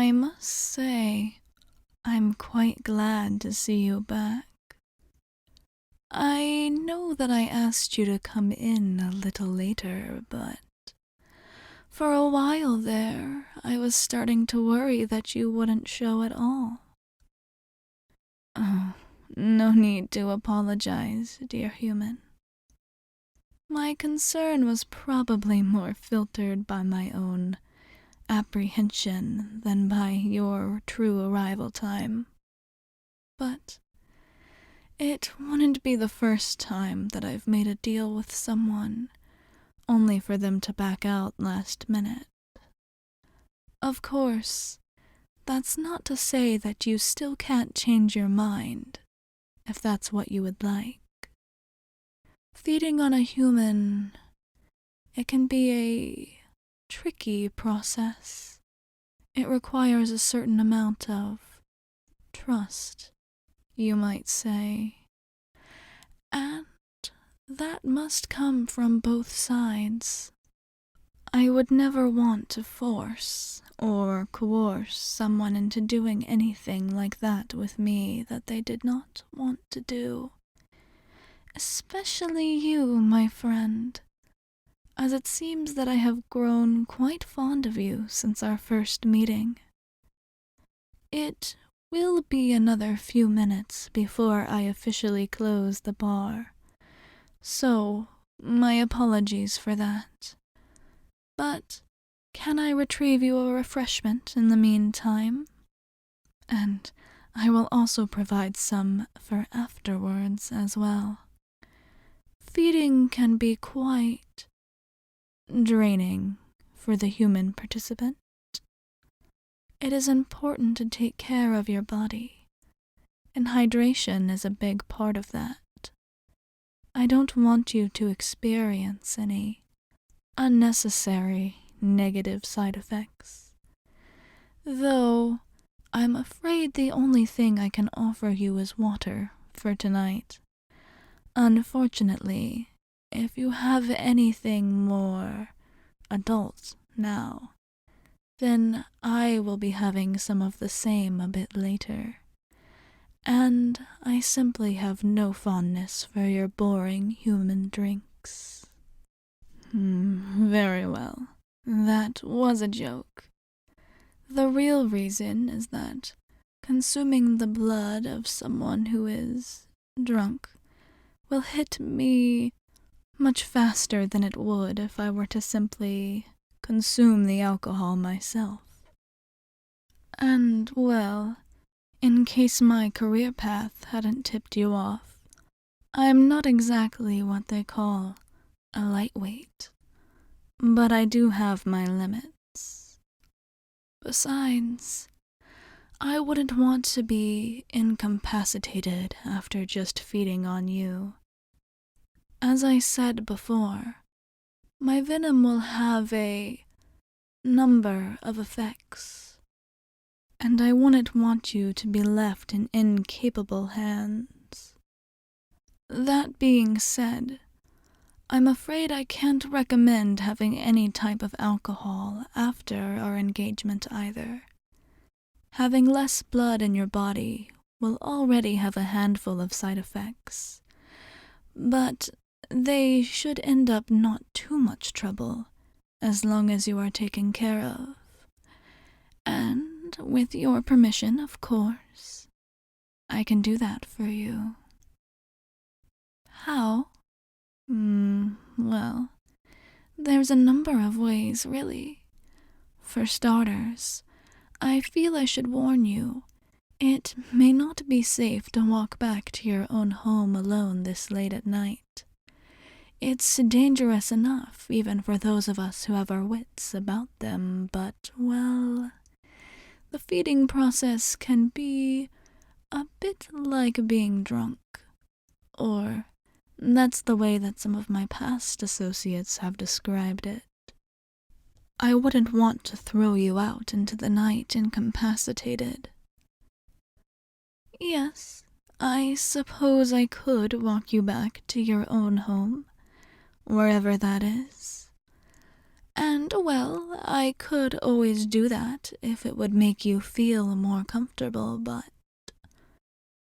I must say, I'm quite glad to see you back. I know that I asked you to come in a little later, but for a while there, I was starting to worry that you wouldn't show at all. Oh, no need to apologize, dear human. My concern was probably more filtered by my own apprehension than by your true arrival time. But it wouldn't be the first time that I've made a deal with someone, only for them to back out last minute. Of course, that's not to say that you still can't change your mind, if that's what you would like. Feeding on a human, it can be a tricky process. It requires a certain amount of trust, you might say. And that must come from both sides. I would never want to force or coerce someone into doing anything like that with me that they did not want to do. Especially you, my friend, as it seems that I have grown quite fond of you since our first meeting. It will be another few minutes before I officially close the bar, so my apologies for that. But can I retrieve you a refreshment in the meantime? And I will also provide some for afterwards as well. Feeding can be quite draining for the human participant. It is important to take care of your body, and hydration is a big part of that. I don't want you to experience any unnecessary negative side effects, though I'm afraid the only thing I can offer you is water for tonight. Unfortunately, if you have anything more adult now, then I will be having some of the same a bit later, and I simply have no fondness for your boring human drinks. Very well. That was a joke. The real reason is that consuming the blood of someone who is drunk will hit me much faster than it would if I were to simply consume the alcohol myself. And, well, in case my career path hadn't tipped you off, I'm not exactly what they call a lightweight, but I do have my limits. Besides, I wouldn't want to be incapacitated after just feeding on you. As I said before, my venom will have a number of effects, and I wouldn't want you to be left in incapable hands. That being said, I'm afraid I can't recommend having any type of alcohol after our engagement either. Having less blood in your body will already have a handful of side effects, but they should end up not too much trouble as long as you are taken care of. And with your permission, of course, I can do that for you. How? Well, there's a number of ways, really. For starters, I feel I should warn you, it may not be safe to walk back to your own home alone this late at night. It's dangerous enough, even for those of us who have our wits about them, but, well, the feeding process can be a bit like being drunk, or that's the way that some of my past associates have described it. I wouldn't want to throw you out into the night incapacitated. Yes, I suppose I could walk you back to your own home, wherever that is. And, well, I could always do that if it would make you feel more comfortable, but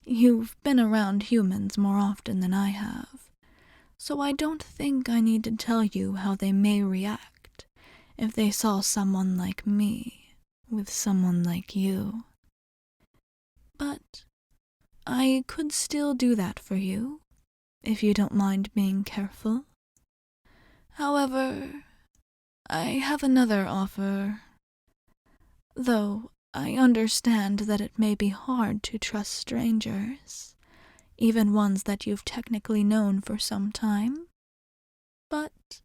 you've been around humans more often than I have, so I don't think I need to tell you how they may react if they saw someone like me with someone like you. But I could still do that for you, if you don't mind being careful. However, I have another offer. Though I understand that it may be hard to trust strangers, even ones that you've technically known for some time. But,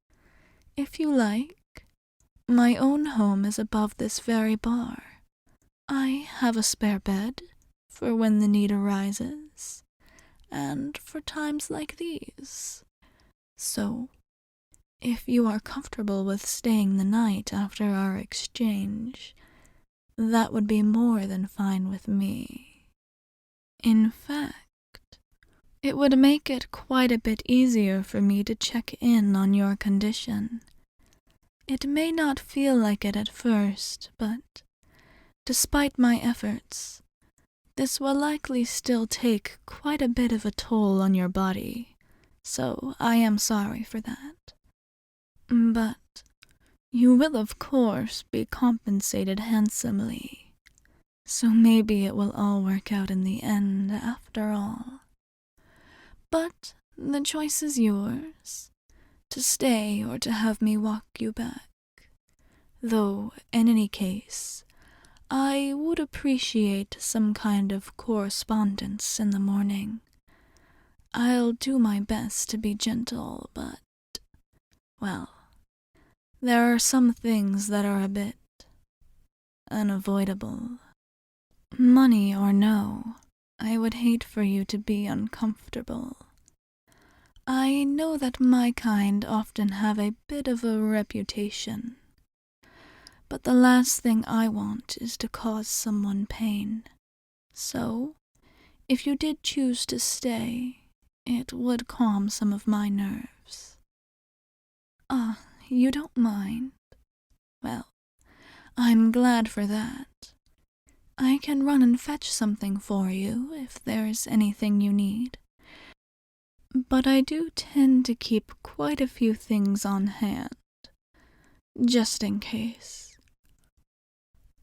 if you like, my own home is above this very bar. I have a spare bed for when the need arises, and for times like these. So, if you are comfortable with staying the night after our exchange, that would be more than fine with me. In fact, it would make it quite a bit easier for me to check in on your condition. It may not feel like it at first, but despite my efforts, this will likely still take quite a bit of a toll on your body, so I am sorry for that. But you will, of course, be compensated handsomely, so maybe it will all work out in the end after all. But the choice is yours, to stay or to have me walk you back. Though, in any case, I would appreciate some kind of correspondence in the morning. I'll do my best to be gentle, but, well, there are some things that are a bit unavoidable. Money or no, I would hate for you to be uncomfortable. I know that my kind often have a bit of a reputation, but the last thing I want is to cause someone pain. So, if you did choose to stay, it would calm some of my nerves. Ah, you don't mind? Well, I'm glad for that. I can run and fetch something for you if there's anything you need. But I do tend to keep quite a few things on hand, just in case.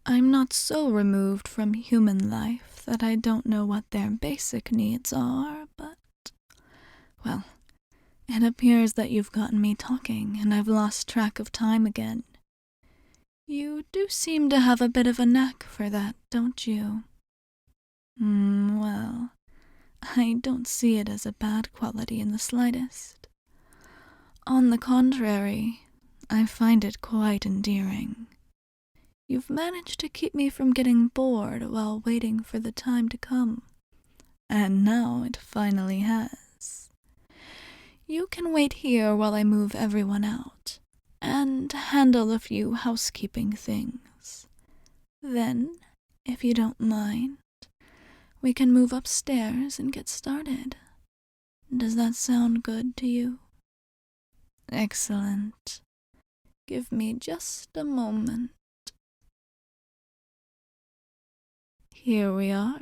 I'm not so removed from human life that I don't know what their basic needs are, but, well, it appears that you've gotten me talking and I've lost track of time again. You do seem to have a bit of a knack for that, don't you? Well, I don't see it as a bad quality in the slightest. On the contrary, I find it quite endearing. You've managed to keep me from getting bored while waiting for the time to come, and now it finally has. You can wait here while I move everyone out, and handle a few housekeeping things. Then, if you don't mind, we can move upstairs and get started. Does that sound good to you? Excellent. Give me just a moment. Here we are.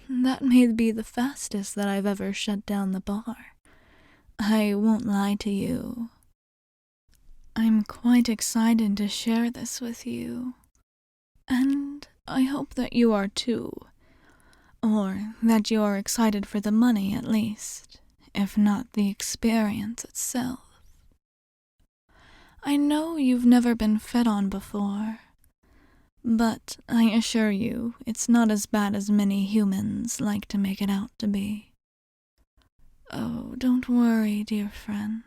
That may be the fastest that I've ever shut down the bar. I won't lie to you. I'm quite excited to share this with you. And I hope that you are too. Or that you are excited for the money at least, if not the experience itself. I know you've never been fed on before, but I assure you it's not as bad as many humans like to make it out to be. Oh, don't worry, dear friend.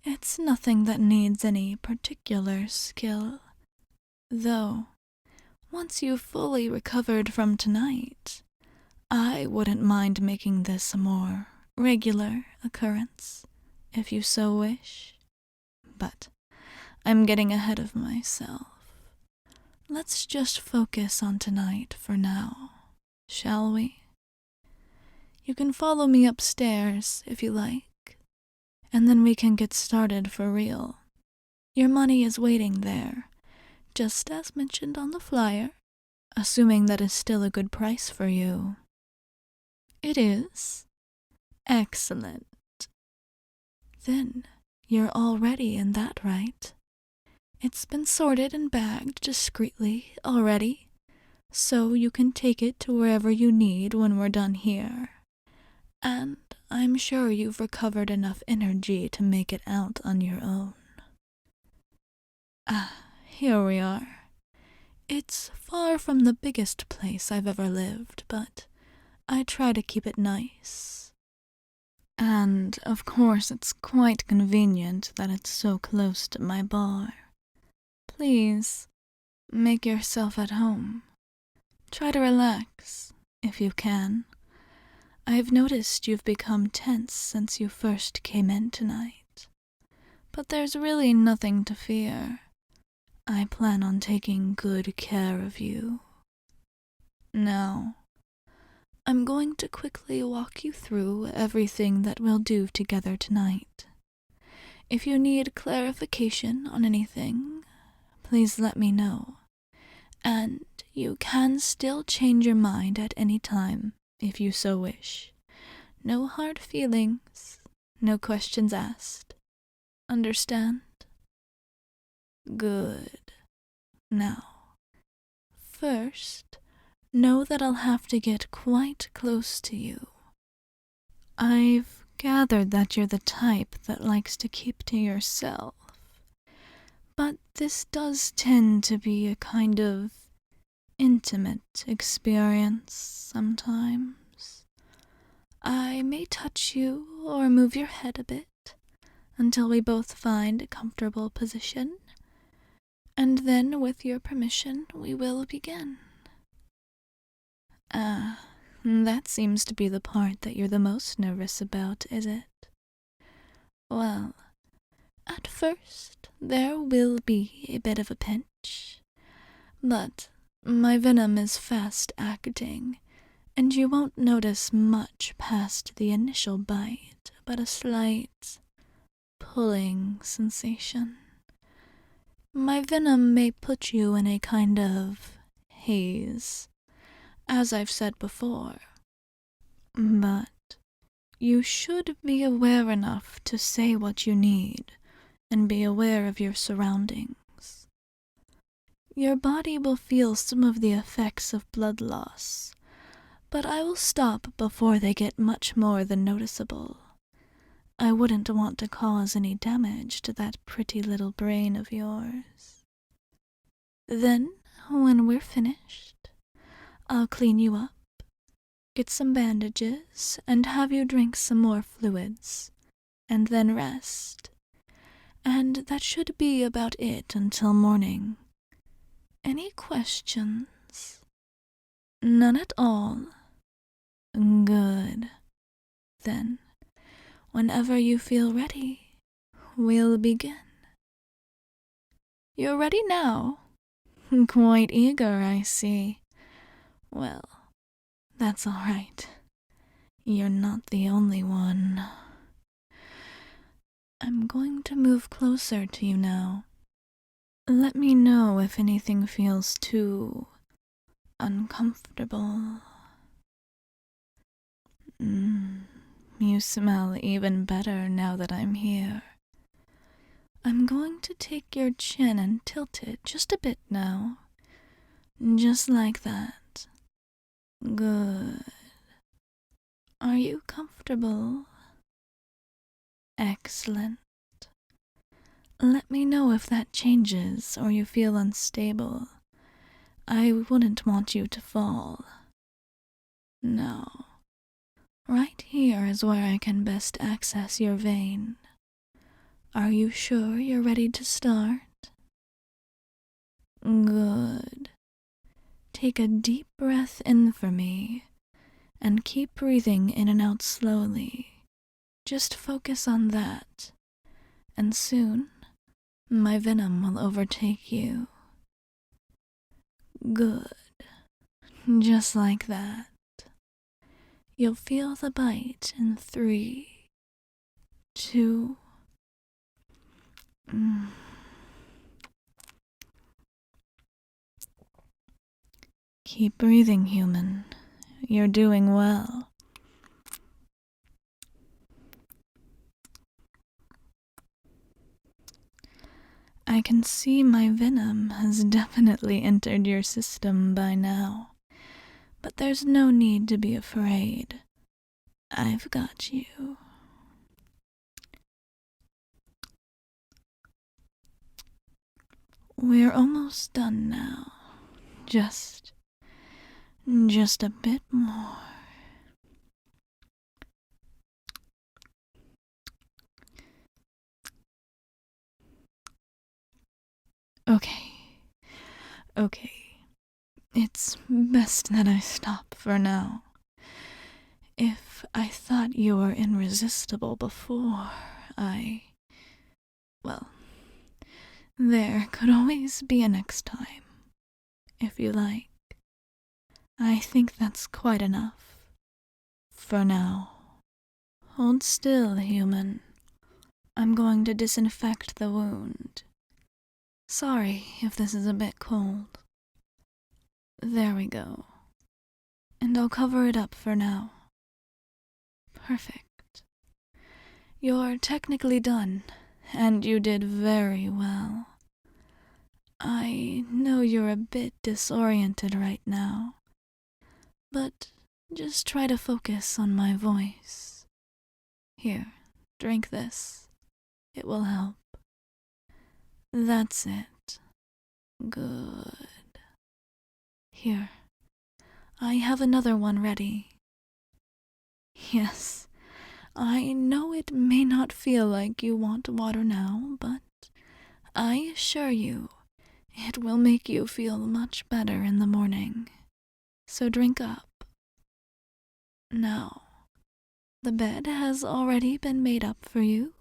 It's nothing that needs any particular skill. Though, once you've fully recovered from tonight, I wouldn't mind making this a more regular occurrence, if you so wish. But I'm getting ahead of myself. Let's just focus on tonight for now, shall we? You can follow me upstairs if you like, and then we can get started for real. Your money is waiting there, just as mentioned on the flyer, assuming that is still a good price for you. It is? Excellent. Then you're already in that, right? It's been sorted and bagged discreetly already, so you can take it to wherever you need when we're done here. And I'm sure you've recovered enough energy to make it out on your own. Here we are. It's far from the biggest place I've ever lived, but I try to keep it nice. And, of course, it's quite convenient that it's so close to my bar. Please, make yourself at home. Try to relax, if you can. I've noticed you've become tense since you first came in tonight. But there's really nothing to fear. I plan on taking good care of you. Now, I'm going to quickly walk you through everything that we'll do together tonight. If you need clarification on anything, please let me know. And you can still change your mind at any time, if you so wish. No hard feelings, no questions asked. Understand? Good. Now, first, know that I'll have to get quite close to you. I've gathered that you're the type that likes to keep to yourself, but this does tend to be a kind of intimate experience sometimes. I may touch you or move your head a bit until we both find a comfortable position, and then, with your permission, we will begin. That seems to be the part that you're the most nervous about, is it? Well, at first, there will be a bit of a pinch, but my venom is fast acting, and you won't notice much past the initial bite, but a slight pulling sensation. My venom may put you in a kind of haze, as I've said before, but you should be aware enough to say what you need and be aware of your surroundings. Your body will feel some of the effects of blood loss, but I will stop before they get much more than noticeable. I wouldn't want to cause any damage to that pretty little brain of yours. Then, when we're finished, I'll clean you up, get some bandages, and have you drink some more fluids, and then rest. And that should be about it until morning. Any questions? None at all? Good. Then, whenever you feel ready, we'll begin. You're ready now? Quite eager, I see. Well, that's all right. You're not the only one. I'm going to move closer to you now. Let me know if anything feels too uncomfortable. You smell even better now that I'm here. I'm going to take your chin and tilt it just a bit now. Just like that. Good. Are you comfortable? Excellent. Let me know if that changes or you feel unstable. I wouldn't want you to fall. Now, right here is where I can best access your vein. Are you sure you're ready to start? Good. Take a deep breath in for me, and keep breathing in and out slowly. Just focus on that, and soon my venom will overtake you. Good. Just like that. You'll feel the bite in 3, 2, Keep breathing, human. You're doing well. I can see my venom has definitely entered your system by now, but there's no need to be afraid. I've got you. We're almost done now. Just a bit more. Okay. It's best that I stop for now. If I thought you were irresistible before, well, there could always be a next time, if you like. I think that's quite enough. For now. Hold still, human. I'm going to disinfect the wound. Sorry if this is a bit cold. There we go. And I'll cover it up for now. Perfect. You're technically done, and you did very well. I know you're a bit disoriented right now, but just try to focus on my voice. Here, drink this. It will help. That's it. Good. Here, I have another one ready. Yes, I know it may not feel like you want water now, but I assure you, it will make you feel much better in the morning. So drink up. Now, the bed has already been made up for you,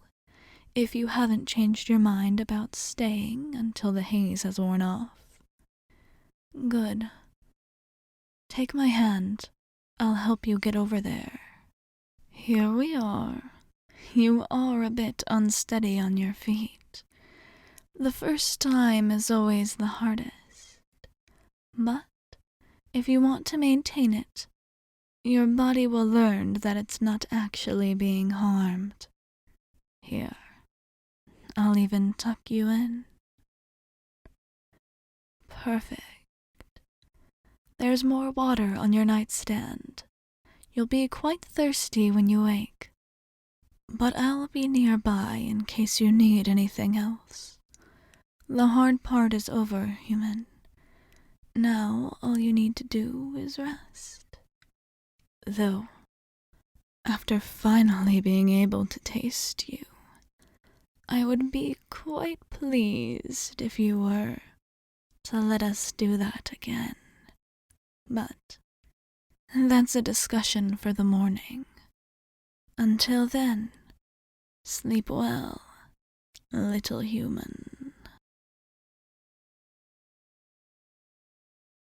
if you haven't changed your mind about staying until the haze has worn off. Good. Take my hand. I'll help you get over there. Here we are. You are a bit unsteady on your feet. The first time is always the hardest. But if you want to maintain it, your body will learn that it's not actually being harmed. Here, I'll even tuck you in. Perfect. There's more water on your nightstand. You'll be quite thirsty when you wake. But I'll be nearby in case you need anything else. The hard part is over, human. Now all you need to do is rest. Though, after finally being able to taste you, I would be quite pleased if you were to let us do that again. But that's a discussion for the morning. Until then, sleep well, little human.